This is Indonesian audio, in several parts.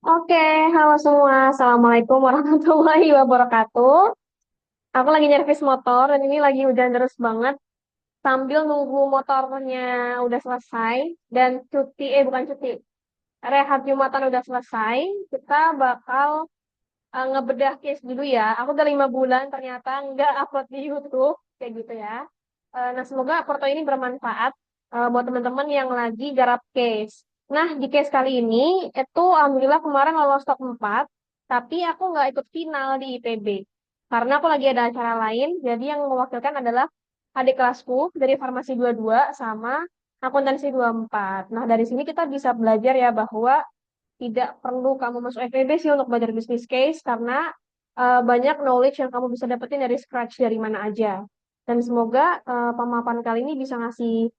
Oke, halo semua. Assalamualaikum warahmatullahi wabarakatuh. Aku lagi nyervis motor dan ini lagi hujan deras banget. Sambil nunggu motornya udah selesai dan bukan cuti, rehat Jumatan udah selesai, kita bakal ngebedah case dulu ya. Aku udah 5 bulan ternyata nggak upload di YouTube, kayak gitu ya. Nah, semoga foto ini bermanfaat buat teman-teman yang lagi garap case. Nah, di case kali ini, itu alhamdulillah kemarin lolos top 4, tapi aku nggak ikut final di IPB. Karena aku lagi ada acara lain, jadi yang mewakilkan adalah adik kelasku dari Farmasi 22 sama Akuntansi 24. Nah, dari sini kita bisa belajar ya bahwa tidak perlu kamu masuk FEB sih untuk belajar business case karena banyak knowledge yang kamu bisa dapetin dari scratch dari mana aja. Dan semoga pemaparan kali ini bisa ngasih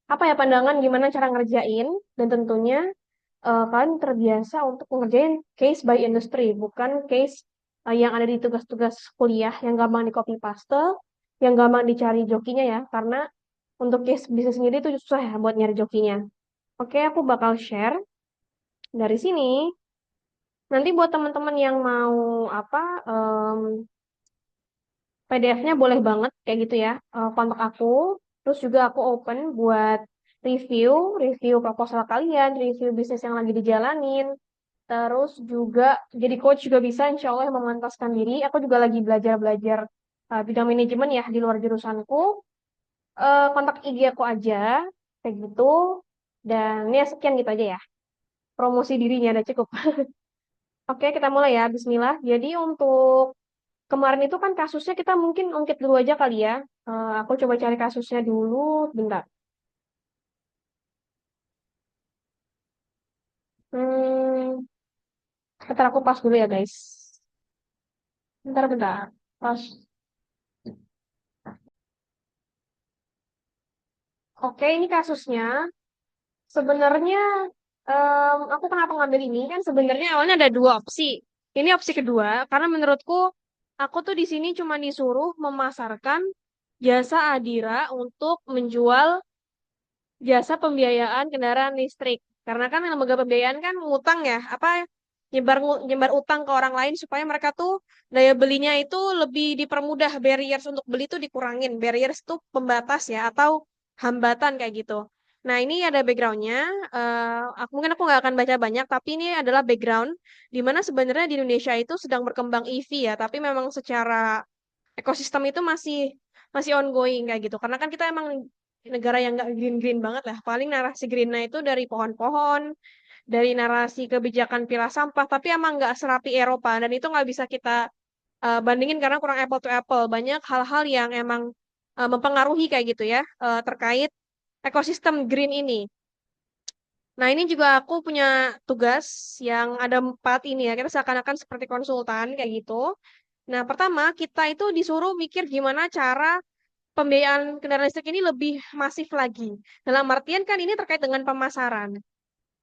apa ya pandangan gimana cara ngerjain dan tentunya kalian terbiasa untuk ngerjain case by industry, bukan case yang ada di tugas-tugas kuliah yang gampang di copy paste, yang gampang dicari jokinya ya, karena untuk case bisnis sendiri itu susah ya buat nyari jokinya. Oke, aku bakal share dari sini. Nanti buat teman-teman yang mau apa PDF-nya boleh banget kayak gitu ya. Kontak aku. Terus juga aku open buat review, review proposal kalian, review bisnis yang lagi dijalanin. Terus juga jadi coach juga bisa, insya Allah yang memantaskan diri. Aku juga lagi belajar-belajar bidang manajemen ya di luar jurusanku. Kontak IG aku aja, kayak gitu. Dan ya sekian gitu aja ya. Promosi dirinya udah cukup. Oke, kita mulai ya. Bismillah. Jadi untuk kemarin itu kan kasusnya kita mungkin ungkit dulu aja kali ya. Aku coba cari kasusnya dulu. Bentar. Hmm, bentar aku pas dulu ya guys. Bentar. Pas. Oke, ini kasusnya. Sebenarnya aku kenapa ngambil ini kan sebenarnya awalnya ada dua opsi. Ini opsi kedua karena menurutku aku tuh di sini cuma disuruh memasarkan jasa Adira untuk menjual jasa pembiayaan kendaraan listrik. Karena kan lembaga pembiayaan kan ngutang ya, apa nyebar utang ke orang lain supaya mereka tuh daya belinya itu lebih dipermudah, barriers untuk beli tuh dikurangin. Barriers tuh pembatas ya atau hambatan kayak gitu. Nah, ini ada backgroundnya. Mungkin aku nggak akan baca banyak, tapi ini adalah background di mana sebenarnya di Indonesia itu sedang berkembang EV ya, tapi memang secara ekosistem itu masih masih ongoing kayak gitu. Karena kan kita emang negara yang nggak green-green banget lah. Paling narasi greennya itu dari pohon-pohon, dari narasi kebijakan pilah sampah, tapi emang nggak serapi Eropa. Dan itu nggak bisa kita bandingin karena kurang apple to apple. Banyak hal-hal yang emang mempengaruhi kayak gitu ya, terkait ekosistem green ini. Nah, ini juga aku punya tugas yang ada 4 ini ya. Kita seakan-akan seperti konsultan kayak gitu. Nah, pertama kita itu disuruh mikir gimana cara pembiayaan kendaraan listrik ini lebih masif lagi. Dalam artian kan ini terkait dengan pemasaran.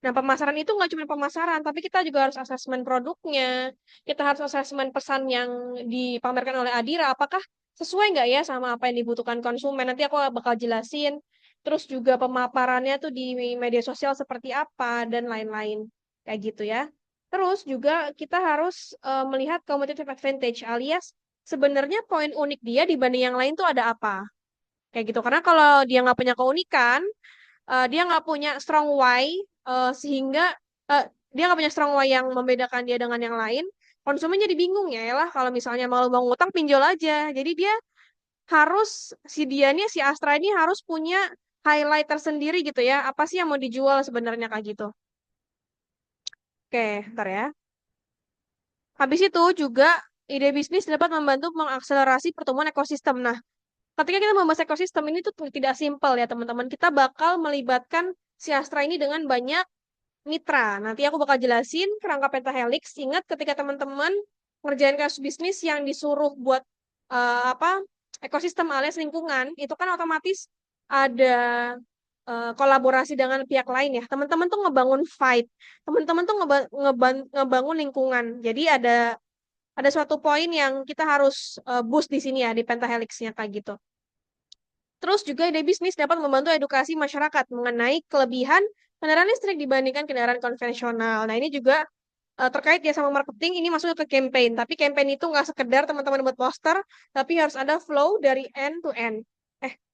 Nah, pemasaran itu nggak cuma pemasaran, tapi kita juga harus asesmen produknya. Kita harus asesmen pesan yang dipamerkan oleh Adira. Apakah sesuai nggak ya sama apa yang dibutuhkan konsumen? Nanti aku bakal jelasin. Terus juga pemaparannya tuh di media sosial seperti apa dan lain-lain. Kayak gitu ya. Terus juga kita harus melihat competitive advantage alias sebenarnya poin unik dia dibanding yang lain tuh ada apa. Kayak gitu. Karena kalau dia nggak punya keunikan, dia nggak punya strong why, sehingga eh, dia nggak punya strong why yang membedakan dia dengan yang lain, konsumen jadi bingung ya lah kalau misalnya mau ngutang pinjol aja. Jadi dia harus si Astra ini harus punya highlight tersendiri gitu ya. Apa sih yang mau dijual sebenarnya kayak gitu. Oke, ntar ya. Habis itu juga ide bisnis dapat membantu mengakselerasi pertumbuhan ekosistem. Nah, ketika kita membahas ekosistem ini tuh tidak simpel ya teman-teman. Kita bakal melibatkan si Astra ini dengan banyak mitra. Nanti aku bakal jelasin kerangka pentahelix. Ingat ketika teman-teman ngerjain kasus bisnis yang disuruh buat apa ekosistem alias lingkungan, itu kan otomatis ada kolaborasi dengan pihak lain ya. Teman-teman tuh ngebangun fight. Teman-teman tuh ngebangun lingkungan. Jadi ada suatu poin yang kita harus boost di sini ya di pentahelixnya kayak gitu. Terus juga ide bisnis dapat membantu edukasi masyarakat mengenai kelebihan kendaraan listrik dibandingkan kendaraan konvensional. Nah, ini juga terkait ya sama marketing, ini masuk ke campaign. Tapi campaign itu nggak sekedar teman-teman buat poster, tapi harus ada flow dari end to end.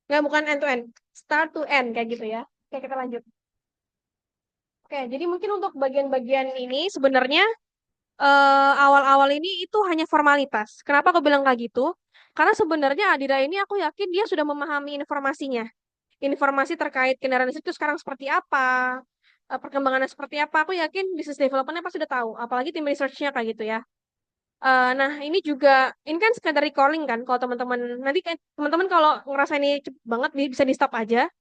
Nggak, bukan end to end, start to end kayak gitu ya. Oke, kita lanjut. Oke, jadi mungkin untuk bagian-bagian ini sebenarnya awal-awal ini itu hanya formalitas. Kenapa aku bilang kayak gitu? Karena sebenarnya Adira ini aku yakin dia sudah memahami informasinya. Informasi terkait kendaraan listrik itu sekarang seperti apa, perkembangannya seperti apa. Aku yakin bisnis development-nya pasti sudah tahu. Apalagi tim research-nya kayak gitu ya. Nah, ini juga, ini kan sekedar recalling kan, kalau teman-teman, nanti kan teman-teman kalau ngerasa ini cepet banget, bisa di-stop aja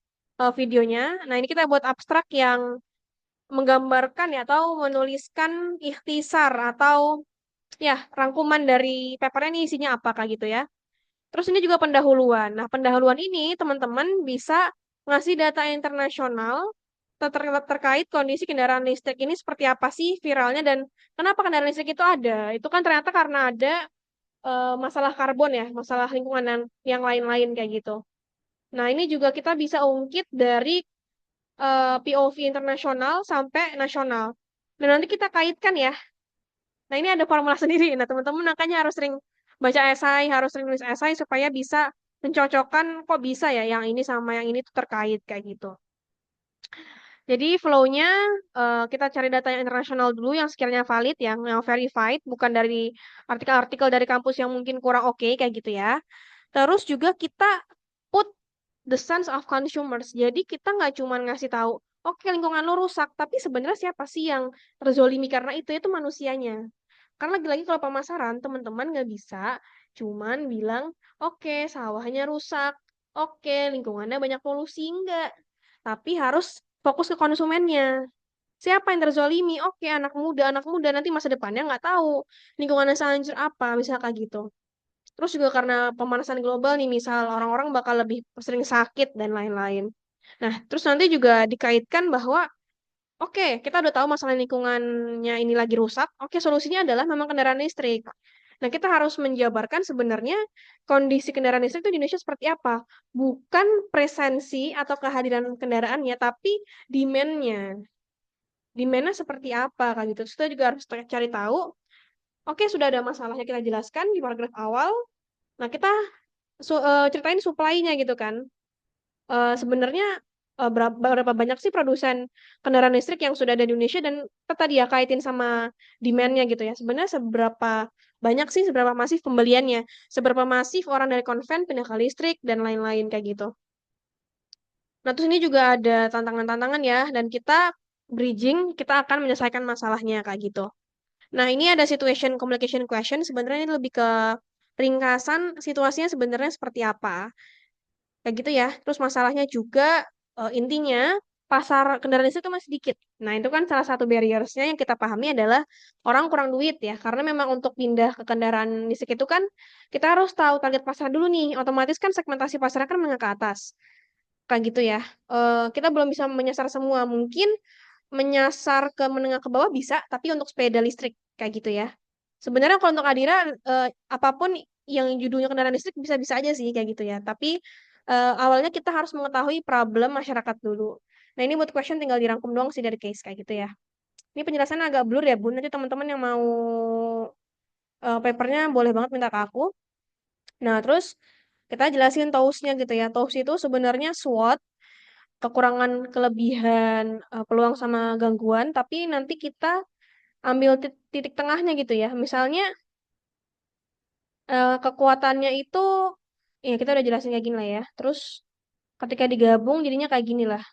videonya. Nah, ini kita buat abstrak yang menggambarkan ya, atau menuliskan ikhtisar, atau ya, rangkuman dari papernya ini isinya apa, kayak gitu ya. Terus ini juga pendahuluan. Nah, pendahuluan ini teman-teman bisa ngasih data internasional terkait kondisi kendaraan listrik ini seperti apa sih viralnya dan kenapa kendaraan listrik itu ada. Itu kan ternyata karena ada masalah karbon ya, masalah lingkungan dan yang lain-lain kayak gitu. Nah, ini juga kita bisa ungkit dari POV internasional sampai nasional. Dan nanti kita kaitkan ya. Nah, ini ada formula sendiri. Nah, teman-teman makanya harus sering baca esai, harus sering nulis esai supaya bisa mencocokkan kok bisa ya yang ini sama yang ini tuh terkait kayak gitu. Jadi flow-nya kita cari data yang internasional dulu yang sekiranya valid, yang verified, bukan dari artikel-artikel dari kampus yang mungkin kurang oke kayak gitu ya. Terus juga kita put the sense of consumers. Jadi kita nggak cuma ngasih tahu, oke lingkungan lo rusak, tapi sebenarnya siapa sih yang terzolimi karena itu manusianya. Karena lagi-lagi kalau pemasaran, teman-teman nggak bisa cuman bilang, oke sawahnya rusak, oke lingkungannya banyak polusi, enggak. Tapi harus fokus ke konsumennya. Siapa yang terzolimi? Oke, anak muda nanti masa depannya nggak tahu lingkungannya sehancur apa, misalnya kayak gitu. Terus juga karena pemanasan global nih, misal orang-orang bakal lebih sering sakit dan lain-lain. Nah, terus nanti juga dikaitkan bahwa, oke, kita udah tahu masalah lingkungannya ini lagi rusak. Oke, solusinya adalah memang kendaraan listrik. Nah, kita harus menjabarkan sebenarnya kondisi kendaraan listrik itu di Indonesia seperti apa. Bukan presensi atau kehadiran kendaraannya, tapi demand-nya. Demand-nya seperti apa, kayak gitu. Terus kita juga harus cari tahu, oke, sudah ada masalahnya kita jelaskan di paragraf awal. Nah, kita ceritain supply-nya gitu kan. Sebenarnya berapa banyak sih produsen kendaraan listrik yang sudah ada di Indonesia dan tadi ya kaitin sama demand-nya gitu ya. Sebenarnya seberapa banyak sih, seberapa masif pembeliannya, seberapa masif orang dari konven pindah ke listrik dan lain-lain kayak gitu. Nah, terus ini juga ada tantangan-tantangan ya, dan kita bridging, kita akan menyelesaikan masalahnya kayak gitu. Nah, ini ada situation communication question, sebenarnya ini lebih ke ringkasan situasinya sebenarnya seperti apa. Kayak gitu ya. Terus masalahnya juga intinya pasar kendaraan listrik itu masih sedikit. Nah, itu kan salah satu barriersnya yang kita pahami adalah orang kurang duit ya. Karena memang untuk pindah ke kendaraan listrik itu kan kita harus tahu target pasar dulu nih. Otomatis kan segmentasi pasarnya kan menengah ke atas. Kayak gitu ya. Kita belum bisa menyasar semua. Mungkin menyasar ke menengah ke bawah bisa, tapi untuk sepeda listrik kayak gitu ya. Sebenarnya kalau untuk Adira apapun yang judulnya kendaraan listrik bisa-bisa aja sih kayak gitu ya. Tapi awalnya kita harus mengetahui problem masyarakat dulu. Nah, ini buat question tinggal dirangkum doang sih dari case kayak gitu ya. Ini penjelasannya agak blur ya, Bun. Nanti teman-teman yang mau papernya boleh banget minta ke aku. Nah, terus kita jelasin TOWS-nya gitu ya. TOWS itu sebenarnya SWOT, kekurangan, kelebihan, peluang sama gangguan, tapi nanti kita ambil titik tengahnya gitu ya. Misalnya kekuatannya itu ya kita udah jelasin kayak gini lah ya. Terus ketika digabung jadinya kayak gini lah.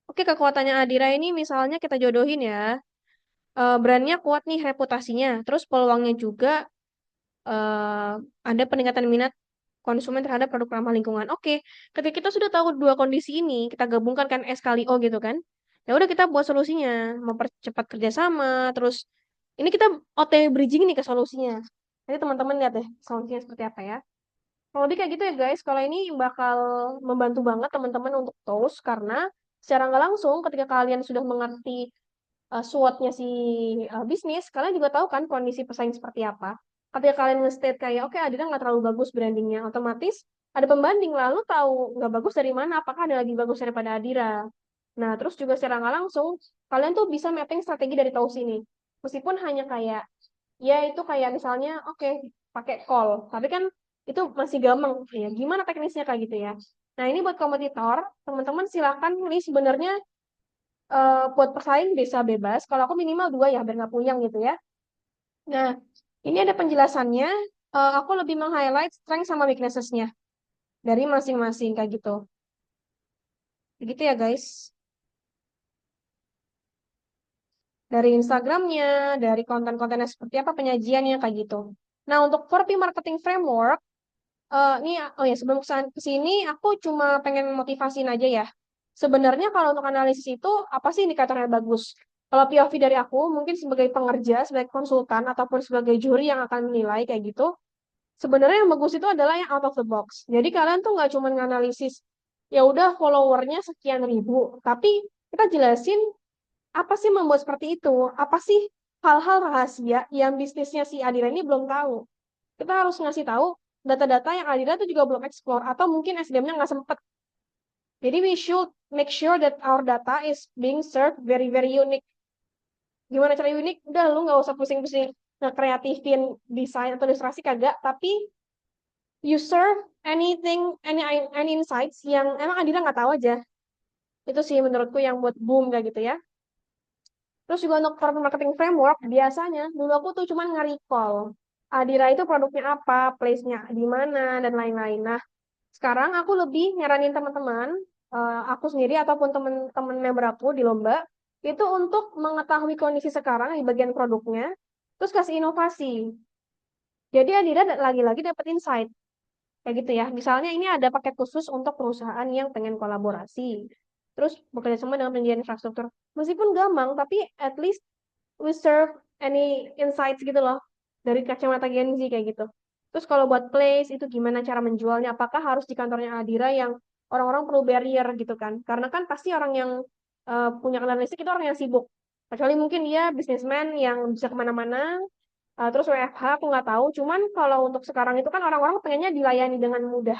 Oke, kekuatannya Adira ini misalnya kita jodohin ya. Brandnya kuat nih reputasinya. Terus peluangnya juga eh, ada peningkatan minat konsumen terhadap produk ramah lingkungan. Oke, ketika kita sudah tahu dua kondisi ini, kita gabungkan kan S kali O gitu kan. Ya udah kita buat solusinya, mempercepat kerjasama, terus ini kita OTW bridging nih ke solusinya. Nanti teman-teman lihat deh solusinya seperti apa ya. Kalau lebih kayak gitu ya guys, kalau ini bakal membantu banget teman-teman untuk toast karena secara nggak langsung ketika kalian sudah mengerti SWOT-nya si bisnis, kalian juga tahu kan kondisi pesaing seperti apa. Ketika kalian nge-state kayak, oke Adira nggak terlalu bagus brandingnya, otomatis ada pembanding lalu tahu nggak bagus dari mana, apakah ada lagi bagus daripada Adira. Nah, terus juga secara nggak langsung, kalian tuh bisa mapping strategi dari toast ini. Meskipun hanya kayak, ya itu kayak misalnya, oke, pakai call. Tapi kan itu masih gampang. Ya, gimana teknisnya kayak gitu ya. Nah, ini buat kompetitor, teman-teman silakan nih sebenarnya buat pesaing bisa bebas. Kalau aku minimal 2 ya, biar nggak puyeng gitu ya. Nah, ini ada penjelasannya. Aku lebih meng-highlight strength sama weaknesses-nya dari masing-masing kayak gitu. Begitu ya, guys. Dari Instagramnya, dari konten-kontennya seperti apa, penyajiannya kayak gitu. Nah, untuk 4P Marketing Framework, ini, oh ya, sebelum ke sini, aku cuma pengen motivasiin aja ya. Sebenarnya kalau untuk analisis itu, apa sih indikatornya bagus? Kalau POV dari aku, mungkin sebagai pengerja, sebagai konsultan, ataupun sebagai juri yang akan menilai kayak gitu, sebenarnya yang bagus itu adalah yang out of the box. Jadi kalian tuh nggak cuma nganalisis, ya udah followernya sekian ribu, tapi kita jelasin apa sih membuat seperti itu? Apa sih hal-hal rahasia yang bisnisnya si Adira ini belum tahu? Kita harus ngasih tahu data-data yang Adira itu juga belum explore atau mungkin SDM-nya nggak sempet. Jadi we should make sure that our data is being served very very unique. Gimana cara unik? Udah lu nggak usah pusing-pusing nge-kreatifin desain atau ilustrasi kagak, tapi you serve anything, any insights yang emang Adira nggak tahu aja. Itu sih menurutku yang buat boom kayak gitu ya. Terus juga untuk product marketing framework, biasanya dulu aku tuh cuman nge-recall. Adira itu produknya apa, place-nya di mana, dan lain-lain. Nah, sekarang aku lebih nyaranin teman-teman, aku sendiri ataupun teman-teman member aku di lomba, itu untuk mengetahui kondisi sekarang di bagian produknya, terus kasih inovasi. Jadi Adira lagi-lagi dapat insight. Kayak gitu ya. Misalnya ini ada paket khusus untuk perusahaan yang pengen kolaborasi. Terus bekerja sama dengan penyedia infrastruktur. Meskipun gampang, tapi at least we serve any insights gitu loh. Dari kacamata Gen Z kayak gitu. Terus kalau buat place, itu gimana cara menjualnya? Apakah harus di kantornya Adira yang orang-orang perlu barrier gitu kan? Karena kan pasti orang yang punya kendaraan listrik itu orang yang sibuk. Kecuali mungkin dia bisnismen yang bisa kemana-mana, terus WFH aku nggak tahu. Cuman kalau untuk sekarang itu kan orang-orang pengennya dilayani dengan mudah,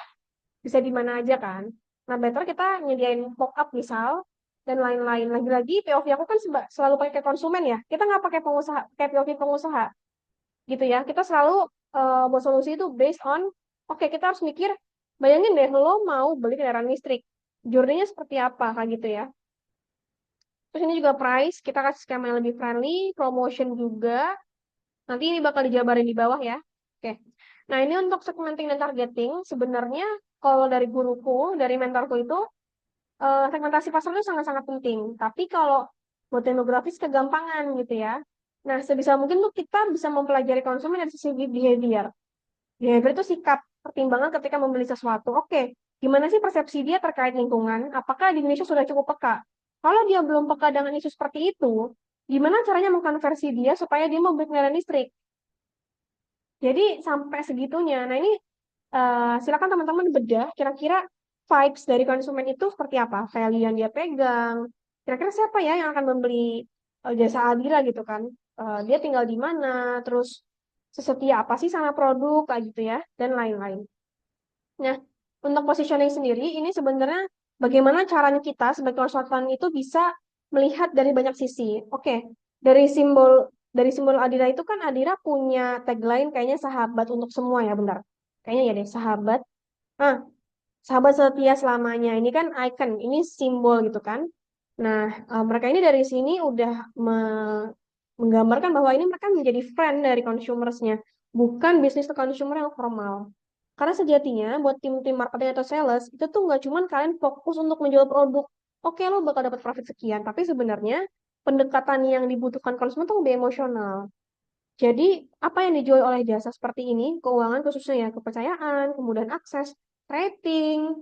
bisa di mana aja kan. Nah, better kita nyediain pop-up misal dan lain-lain. Lagi-lagi POV aku kan selalu pakai konsumen ya. Kita nggak pakai pengusaha, kayak POV pengusaha gitu ya. Kita selalu buat solusi itu based on, oke, kita harus mikir, bayangin deh lo mau beli kendaraan listrik. Journey-nya seperti apa kayak gitu ya. Terus ini juga price, kita kasih skema yang lebih friendly, promotion juga. Nanti ini bakal dijabarin di bawah ya. Oke. Nah, ini untuk segmenting dan targeting, sebenarnya kalau dari guruku, dari mentorku itu, segmentasi pasar itu sangat-sangat penting. Tapi kalau buat demografis kegampangan gitu ya. Nah, sebisa mungkin tuh kita bisa mempelajari konsumen dari sisi behavior. Behavior itu sikap, pertimbangan ketika membeli sesuatu. Oke, gimana sih persepsi dia terkait lingkungan? Apakah di Indonesia sudah cukup peka? Kalau dia belum peka dengan isu seperti itu, gimana caranya mengkonversi dia supaya dia mau beli kendaraan listrik? Jadi sampai segitunya. Nah ini silakan teman-teman bedah kira-kira vibes dari konsumen itu seperti apa, value yang dia pegang. Kira-kira siapa ya yang akan membeli jasa Adira gitu kan? Dia tinggal di mana, terus sesetia apa sih sama produk kayak gitu ya, dan lain-lain. Nah, untuk positioning sendiri ini sebenarnya bagaimana caranya kita sebagai konsultan itu bisa melihat dari banyak sisi. Oke, dari simbol Adira itu kan Adira punya tagline kayaknya sahabat untuk semua ya, benar. Kayaknya ya deh, sahabat. Ah, sahabat setia selamanya. Ini kan icon, ini simbol gitu kan. Nah, mereka ini dari sini udah menggambarkan bahwa ini mereka menjadi friend dari consumersnya, bukan bisnis to consumer yang formal. Karena sejatinya buat tim-tim marketing atau sales, itu tuh nggak cuman kalian fokus untuk menjual produk. Oke, lo bakal dapat profit sekian, tapi sebenarnya pendekatan yang dibutuhkan konsumen tuh lebih emosional. Jadi, apa yang dijual oleh jasa seperti ini, keuangan khususnya ya, kepercayaan, kemudahan akses, rating,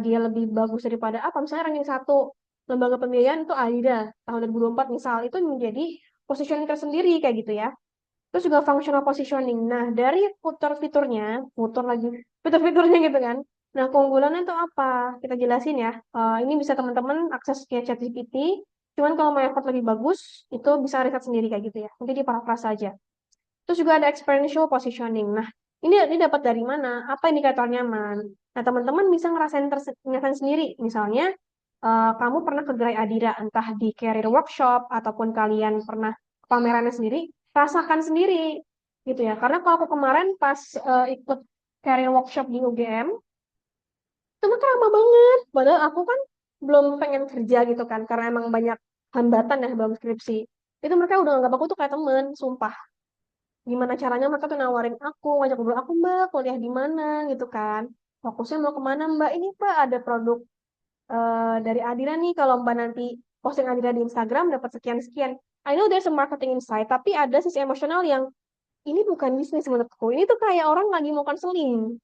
dia lebih bagus daripada apa, misalnya ranking satu lembaga pembiayaan itu AIDA tahun 2024 misal, itu menjadi positioning tersendiri kayak gitu ya. Terus juga functional positioning. Nah, dari fitur-fiturnya gitu kan. Nah, keunggulannya itu apa? Kita jelasin ya. Ini bisa teman-teman akses ke ChatGPT. Cuman kalau mau effort lebih bagus, itu bisa riset sendiri kayak gitu ya. Nanti diparaphrase saja. Terus juga ada experiential positioning. Nah, ini dapat dari mana? Apa indikator nyaman? Nah, teman-teman bisa ngerasain sendiri. Misalnya, kamu pernah ke Gerai Adira, entah di career workshop, ataupun kalian pernah pamerannya sendiri, rasakan sendiri gitu ya. Karena kalau aku kemarin pas ikut career workshop di UGM, itu mereka ramah banget. Padahal aku kan belum pengen kerja gitu kan, karena emang banyak hambatan ya belum skripsi. Itu mereka udah nganggap aku tuh kayak temen, sumpah. Gimana caranya mereka tuh nawarin aku, ngajak ngobrol aku, Mbak, kuliah di mana gitu kan. Fokusnya mau kemana, Mbak? Ini, Mbak, ada produk dari Adira nih, kalau Mbak nanti posting Adira di Instagram dapat sekian-sekian. I know there's a marketing insight, tapi ada sisi emosional yang ini bukan bisnis menurutku. Ini tuh kayak orang lagi mau counseling.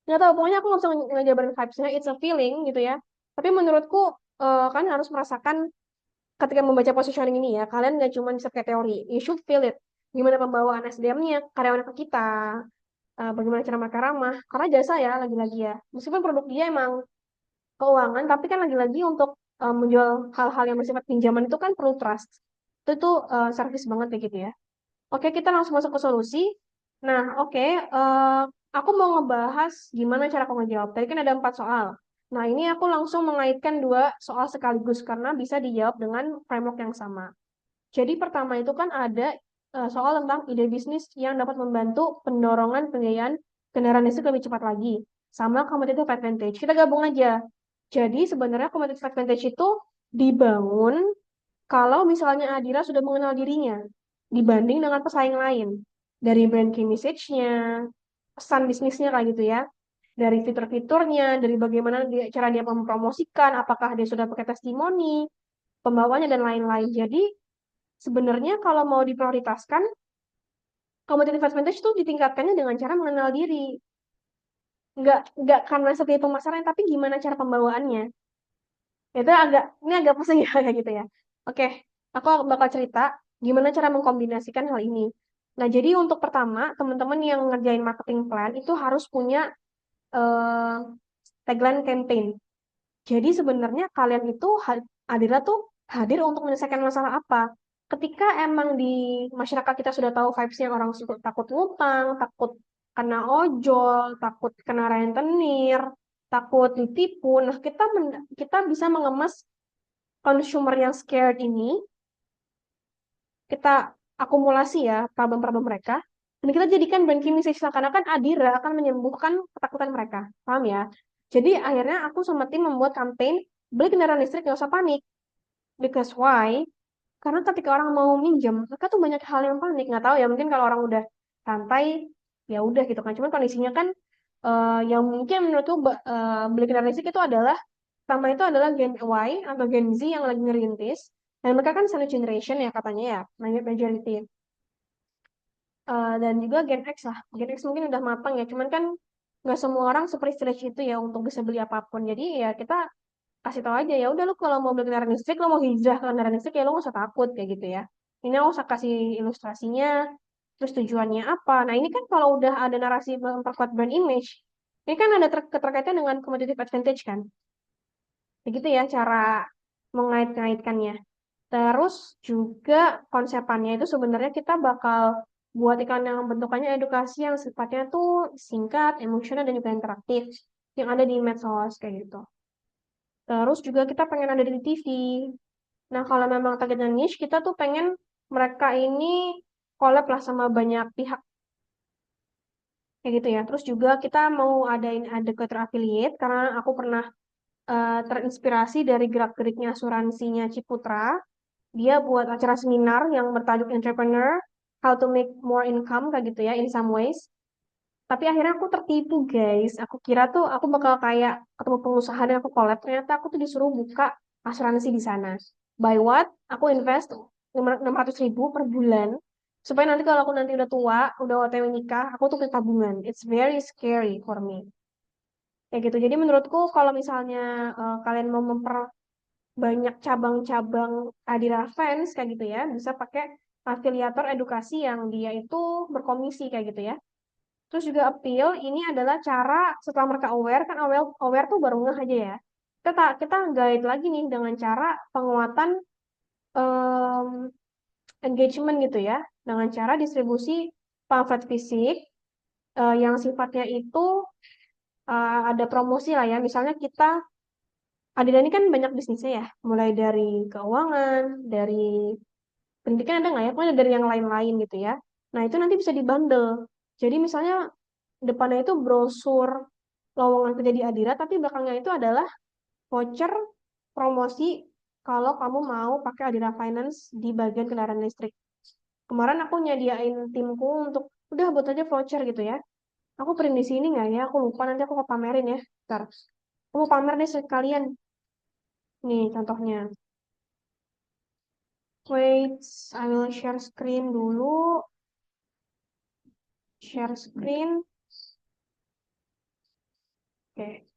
Nggak tahu, pokoknya aku nggak bisa ngejabarin vibes-nya, it's a feeling gitu ya. Tapi menurutku kan harus merasakan ketika membaca positioning ini ya, kalian nggak cuma bisa pakai teori, you should feel it. Gimana pembawaan SDM-nya, karyawan ke kita, bagaimana cara mereka ramah. Karena jasa ya, lagi-lagi ya. Meskipun produk dia emang keuangan, tapi kan lagi-lagi untuk menjual hal-hal yang bersifat pinjaman itu kan perlu trust. Itu tuh service banget kayak gitu ya. Oke, kita langsung masuk ke solusi. Nah, oke, aku mau ngebahas gimana cara aku ngejawab. Tadi kan ada 4 soal. Nah, ini aku langsung mengaitkan 2 soal sekaligus karena bisa dijawab dengan framework yang sama. Jadi pertama itu kan ada soal tentang ide bisnis yang dapat membantu pendorongan pembiayaan kendaraan listrik lebih cepat lagi. Sama competitive advantage. Kita gabung aja. Jadi sebenarnya competitive advantage itu dibangun kalau misalnya Adira sudah mengenal dirinya dibanding dengan pesaing lain. Dari brand key message-nya, pesan bisnisnya kayak gitu ya. Dari fitur-fiturnya, dari bagaimana cara dia mempromosikan, apakah dia sudah pakai testimoni, pembawanya dan lain-lain. Jadi sebenarnya kalau mau diprioritaskan, competitive advantage itu ditingkatkannya dengan cara mengenal diri. Nggak karena strategi pemasaran, tapi gimana cara pembawaannya. Itu ini agak pusing ya kayak gitu ya. Oke, aku bakal cerita gimana cara mengkombinasikan hal ini. Nah, jadi untuk pertama, teman-teman yang ngerjain marketing plan itu harus punya eh, tagline campaign. Jadi sebenarnya kalian itu Adira tuh hadir untuk menyelesaikan masalah apa? Ketika emang di masyarakat kita sudah tahu vibes-nya orang takut ngutang, takut kena ojol, takut kena rentenir, takut ditipu. Nah, kita bisa mengemas consumer yang scared ini, kita akumulasi ya problem-problem mereka, dan kita jadikan brand key message seakan-akan Adira akan menyembuhkan ketakutan mereka. Paham ya? Jadi akhirnya aku sama tim membuat campaign beli kendaraan listrik nggak usah panik. Because why? Karena ketika orang mau minjem, mereka tuh banyak hal yang panik. Nggak tahu ya, mungkin kalau orang udah santai, ya udah gitu kan. Cuman kondisinya kan yang mungkin menurutku beli kendaraan listrik itu adalah pertama itu adalah Gen Y atau Gen Z yang lagi ngerintis. Dan mereka kan silent generation ya katanya ya, majority. Dan juga Gen X lah. Gen X mungkin udah matang ya, cuman kan nggak semua orang seprivilege itu ya untuk bisa beli apapun. Jadi ya kita kasih tahu aja ya udah lu kalau mau beli kendaraan listrik lo mau hijrah ke kendaraan listrik ya lo nggak usah takut kayak gitu ya. Ini aku usah kasih ilustrasinya, terus tujuannya apa. Nah ini kan kalau udah ada narasi memperkuat brand image, ini kan ada keterkaitan dengan competitive advantage kan. Begitu ya cara mengait-ngaitkannya. Terus juga konsepannya itu sebenarnya kita bakal buat iklan yang bentukannya edukasi yang sifatnya tuh singkat, emosional, dan juga interaktif yang ada di medsos kayak gitu. Terus juga kita pengen ada di TV. Nah, kalau memang targetnya niche, kita tuh pengen mereka ini collab lah sama banyak pihak kayak gitu ya. Terus juga kita mau adain educator affiliate karena aku pernah terinspirasi dari gerak-geriknya asuransinya Ciputra. Dia buat acara seminar yang bertajuk Entrepreneur, How to Make More Income, kayak gitu ya, in some ways. Tapi akhirnya aku tertipu, guys. Aku kira tuh aku bakal kayak ketemu pengusaha dan aku collab. Ternyata aku tuh disuruh buka asuransi di sana. By what? Aku invest 600 ribu per bulan. Supaya nanti kalau aku nanti udah tua, udah OTW nikah, aku tuh ke tabungan. It's very scary for me. Kayak gitu. Jadi menurutku kalau misalnya kalian mau banyak cabang-cabang Adira Fans kayak gitu ya, bisa pakai afiliator edukasi yang dia itu berkomisi kayak gitu ya. Terus juga appeal ini adalah cara setelah mereka aware kan aware aware tuh baru ngeh aja ya. Kita guide lagi nih dengan cara penguatan em, engagement gitu ya, dengan cara distribusi pamflet fisik yang sifatnya itu ada promosi lah ya. Misalnya kita Adira ini kan banyak bisnisnya ya, mulai dari keuangan, dari pendidikan ada nggak ya? Pokoknya dari yang lain-lain gitu ya. Nah, itu nanti bisa dibundle. Jadi misalnya depannya itu brosur lowongan kerja di Adira, tapi belakangnya itu adalah voucher promosi kalau kamu mau pakai Adira Finance di bagian kendaraan listrik. Kemarin aku nyediain timku untuk udah buat aja voucher gitu ya. Aku print di sini nggak ya? Aku lupa nanti aku pamerin ya. Ntar. Aku mau pamer nih sekalian. Nih contohnya. Wait, I will share screen dulu. Share screen. Oke.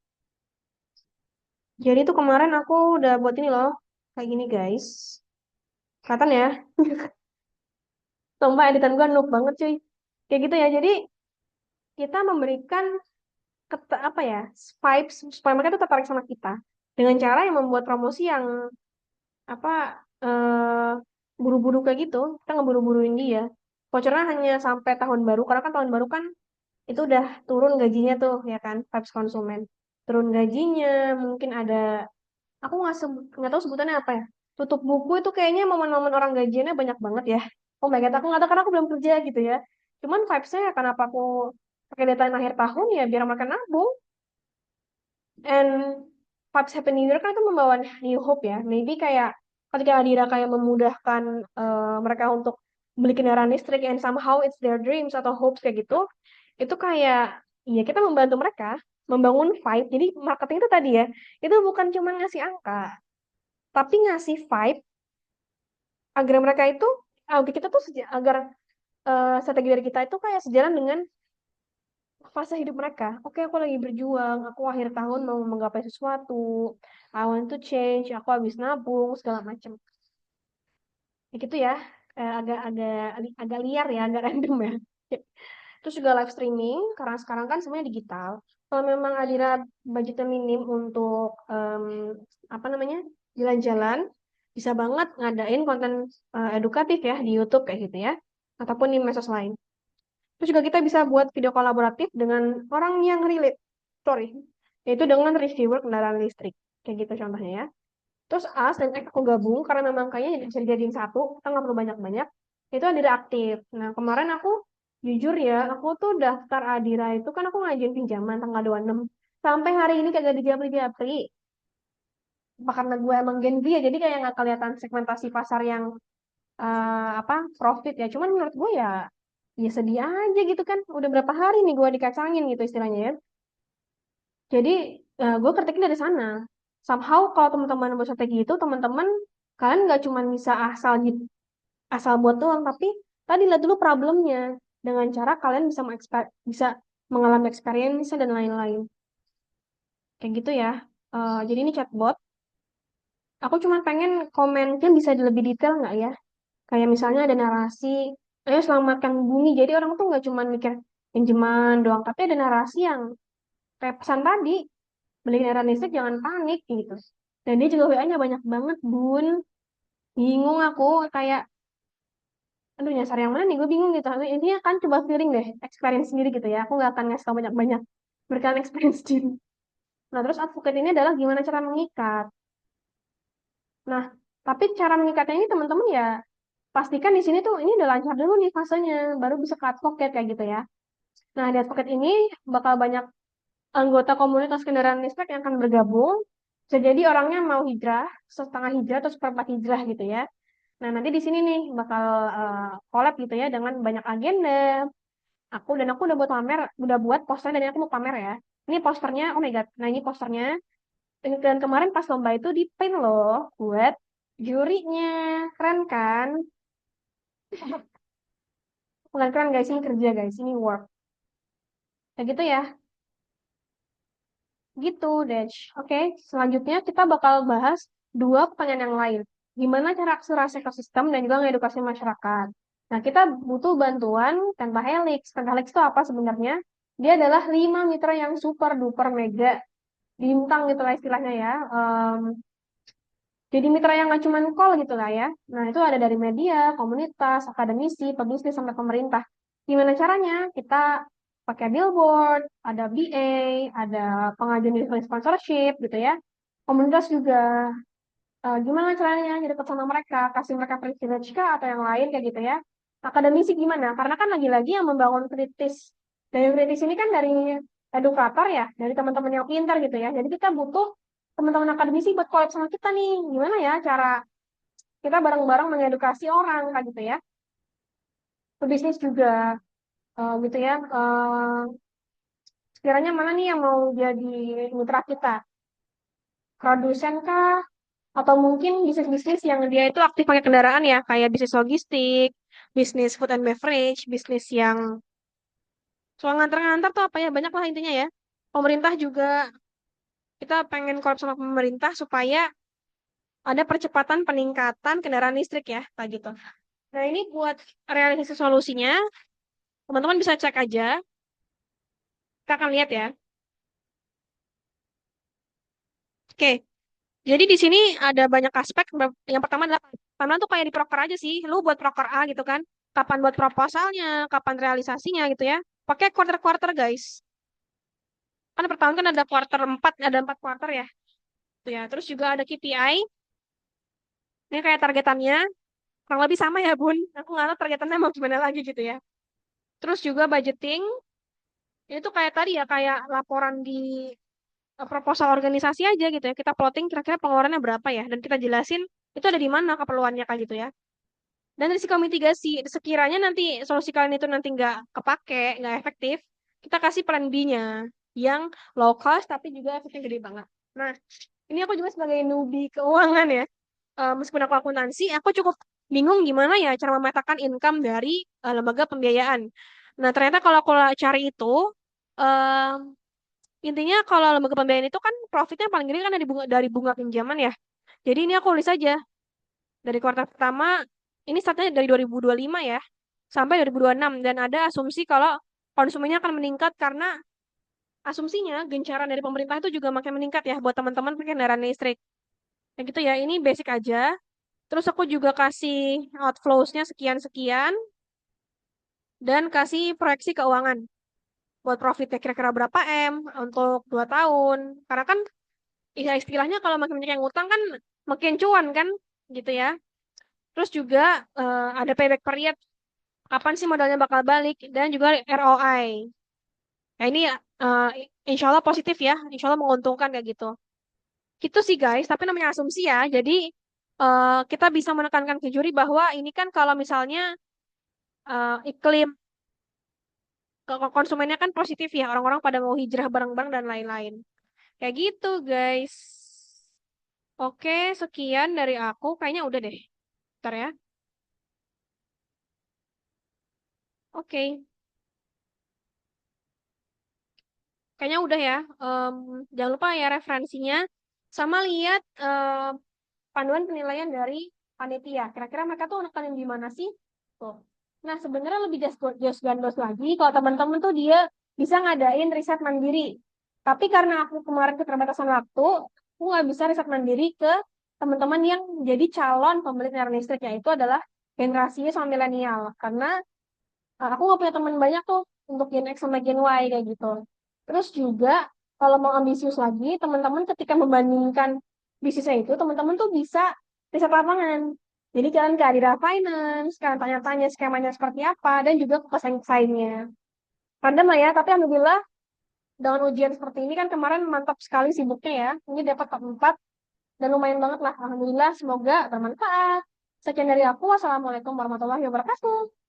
Jadi tuh kemarin aku udah buat ini loh. Kayak gini guys. Kelihatan ya? Sumpah editan gue noob banget cuy. Kayak gitu ya. Jadi kita memberikan apa ya? Vibes supaya mereka tuh tertarik sama kita. Dengan cara yang membuat promosi yang apa buru-buru kayak gitu. Kita ngeburu-buruin dia. Vouchernya hanya sampai tahun baru. Karena kan tahun baru kan itu udah turun gajinya tuh ya kan. Vibes konsumen. Turun gajinya. Mungkin ada aku nggak tahu sebutannya apa ya. Tutup buku itu kayaknya momen-momen orang gajiannya banyak banget ya. Oh my God, aku nggak tahu karena aku belum kerja gitu ya. Cuman vibes-nya ya kenapa aku pakai deadline akhir tahun ya biar mereka nabung. And vibes Happy New Year kan itu membawa new hope ya. Maybe kayak ketika Adira kayak memudahkan mereka untuk beli kendaraan listrik and somehow it's their dreams atau hopes kayak gitu. Itu kayak ya kita membantu mereka membangun vibe. Jadi marketing itu tadi ya, itu bukan cuma ngasih angka, tapi ngasih vibe agar mereka itu agar kita tuh agar strategi dari kita itu kayak sejalan dengan fase hidup mereka. Oke, aku lagi berjuang, aku akhir tahun mau menggapai sesuatu, I want to change, aku habis nabung segala macam. Ya gitu ya, agak agak liar ya, agak random ya. Terus juga live streaming, karena sekarang kan semuanya digital. Kalau memang Adira budgetnya minim untuk apa namanya jalan-jalan, bisa banget ngadain konten edukatif ya di YouTube kayak gitu ya, ataupun di medsos lain. Terus juga kita bisa buat video kolaboratif dengan orang yang relate, sorry, yaitu dengan reviewer kendaraan listrik, kayak gitu contohnya ya. Terus As dan X aku gabung karena memang kayaknya bisa dijadiin satu, kita nggak perlu banyak-banyak. Itu Adira aktif. Nah, kemarin aku jujur ya, aku tuh daftar Adira itu kan aku ngajuin pinjaman tanggal 26. Sampai hari ini kagak dijapri-japri. Apa karena gue emang Gen Z ya, jadi kayak nggak kelihatan segmentasi pasar yang apa profit ya. Cuman menurut gue ya, ya sedih aja gitu kan. Udah berapa hari nih gue dikacangin gitu istilahnya ya. Jadi gue kritiknya dari sana. Somehow kalau teman-teman buat strategi itu, teman-teman kalian nggak cuma bisa asal buat doang, tapi tadi lihat dulu problemnya dengan cara kalian bisa mengalami experience dan lain-lain. Kayak gitu ya. Jadi ini chatbot. Aku cuma pengen komennya bisa lebih detail nggak ya? Kayak misalnya ada narasi, ayo selamatkan bumi. Jadi orang tuh nggak cuma mikir pinjaman doang, tapi ada narasi yang kayak pesan tadi, beli kendaraan listrik jangan panik gitu. Dan dia juga WA-nya banyak banget, Bun. Bingung aku kayak aduh nyasar yang mana nih gue bingung gitu. Tapi intinya kan coba feeling deh experience sendiri gitu ya, aku nggak akan ngasih tau banyak-banyak, berikan experience sendiri. Nah terus advocate ini adalah gimana cara mengikat. Nah tapi cara mengikatnya ini teman-teman ya pastikan di sini tuh ini udah lancar dulu nih fasenya baru bisa ke advocate kayak gitu ya. Nah di advocate ini bakal banyak anggota komunitas kendaraan listrik yang akan bergabung. Bisa jadi orangnya mau hijrah, setengah hijrah atau seperempat hijrah gitu ya. Nah, nanti di sini nih bakal collab gitu ya dengan banyak agenda. Aku udah buat pamer, udah buat poster dan aku mau pamer ya. Ini posternya, oh my God. Nah, ini posternya. Dan kemarin pas lomba itu di print loh buat jurinya. Keren kan? Bukan keren guys, ini kerja guys, ini work. Kayak gitu ya. Gitu, Dej. Oke, selanjutnya kita bakal bahas dua pertanyaan yang lain. Gimana cara akselerasi ekosistem dan juga mengedukasi masyarakat. Nah, kita butuh bantuan Pentahelix. Pentahelix itu apa sebenarnya? Dia adalah 5 mitra yang super duper mega bintang gitu lah istilahnya ya. Jadi mitra yang nggak cuma call gitu lah ya. Nah, itu ada dari media, komunitas, akademisi, pebisnis, sampai pemerintah. Gimana caranya? Kita pakai billboard, ada BA, ada pengajuan event sponsorship gitu ya. Komunitas juga gimana caranya jadi dekat sama mereka, kasih mereka privilege kah atau yang lain kayak gitu ya. Akademisi gimana? Karena kan lagi-lagi yang membangun kritis. Dari kritis ini kan dari edukator ya, dari teman-teman yang pintar gitu ya. Jadi kita butuh teman-teman akademisi buat collab sama kita nih. Gimana ya cara kita bareng-bareng mengedukasi orang kayak gitu ya. Pebisnis juga gitu ya. Sekiranya mana nih yang mau jadi mitra kita? Produsen kah? Atau mungkin bisnis-bisnis yang dia itu aktif pakai kendaraan ya, kayak bisnis logistik, bisnis food and beverage, bisnis yang soal ngantar-ngantar tuh apa ya, banyak lah intinya ya. Pemerintah juga, kita pengen collab sama pemerintah supaya ada percepatan peningkatan kendaraan listrik ya, kayak gitu. Nah ini buat realisasi solusinya, teman-teman bisa cek aja, kita akan lihat ya. Oke, jadi di sini ada banyak aspek. Yang pertama adalah timeline tuh kayak di proker aja sih. Lu buat proker A gitu kan. Kapan buat proposalnya, kapan realisasinya gitu ya. Pakai quarter-quarter guys. Kan per tahun kan ada quarter 4, ada 4 quarter ya. Tuh ya. Terus juga ada KPI. Ini kayak targetannya. Kurang lebih sama ya Bun. Aku nggak tahu targetannya mau gimana lagi gitu ya. Terus juga budgeting. Ini tuh kayak tadi ya, kayak laporan di proposal organisasi aja gitu ya. Kita plotting kira-kira pengeluarannya berapa ya. Dan kita jelasin itu ada di mana keperluannya kayak gitu ya. Dan risiko mitigasi, sekiranya nanti solusi kalian itu nanti nggak kepake, nggak efektif, kita kasih plan B-nya yang low cost tapi juga efeknya gede banget. Nah, ini aku juga sebagai newbie keuangan ya. Meskipun aku akuntansi, aku cukup bingung gimana ya cara memetakan income dari lembaga pembiayaan. Nah, ternyata kalau aku cari itu, eh, intinya kalau lembaga pembiayaan itu kan profitnya paling gede kan dari bunga pinjaman ya. Jadi ini aku tulis aja dari kuartal pertama, ini startnya dari 2025 ya, sampai 2026. Dan ada asumsi kalau konsumennya akan meningkat karena asumsinya gencaran dari pemerintah itu juga makin meningkat ya buat teman-teman pakai kendaraan listrik. Ya gitu ya, ini basic aja. Terus aku juga kasih outflows-nya sekian-sekian, dan kasih proyeksi keuangan. Buat profitnya kira-kira berapa M untuk 2 tahun. Karena kan ya istilahnya kalau makin banyak yang ngutang kan makin cuan kan, gitu ya. Terus juga ada payback period kapan sih modalnya bakal balik dan juga ROI. Nah ini eh, insya Allah positif ya, insya Allah menguntungkan kayak gitu. Gitu sih guys, tapi namanya asumsi ya. Jadi kita bisa menekankan ke juri bahwa ini kan kalau misalnya iklim konsumennya kan positif ya, orang-orang pada mau hijrah barang-barang dan lain-lain. Kayak gitu guys. Oke, sekian dari aku. Kayaknya udah deh. Bentar ya. Oke, kayaknya udah ya. Jangan lupa ya referensinya. Sama lihat panduan penilaian dari panitia. Kira-kira mereka tuh nekanin di mana sih? Tuh. Nah, sebenarnya lebih jos gandos lagi kalau teman-teman tuh dia bisa ngadain riset mandiri. Tapi karena aku kemarin keterbatasan waktu, aku nggak bisa riset mandiri ke teman-teman yang jadi calon pembeli kendaraan listrik, yaitu adalah generasinya sama milenial. Karena aku nggak punya teman banyak tuh untuk Gen X sama Gen Y kayak gitu. Terus juga kalau mau ambisius lagi, teman-teman ketika membandingkan bisnisnya itu, teman-teman tuh bisa riset lapangan. Jadi kalian ke Adira Finance, kalian tanya-tanya skemanya seperti apa, dan juga ke pesaing-pesaingnya. Random lah ya, tapi alhamdulillah dengan ujian seperti ini kan kemarin mantap sekali sibuknya ya. Ini dapat top 4 dan lumayan banget lah. Alhamdulillah, semoga bermanfaat. Sekian dari aku. Wassalamualaikum warahmatullahi wabarakatuh.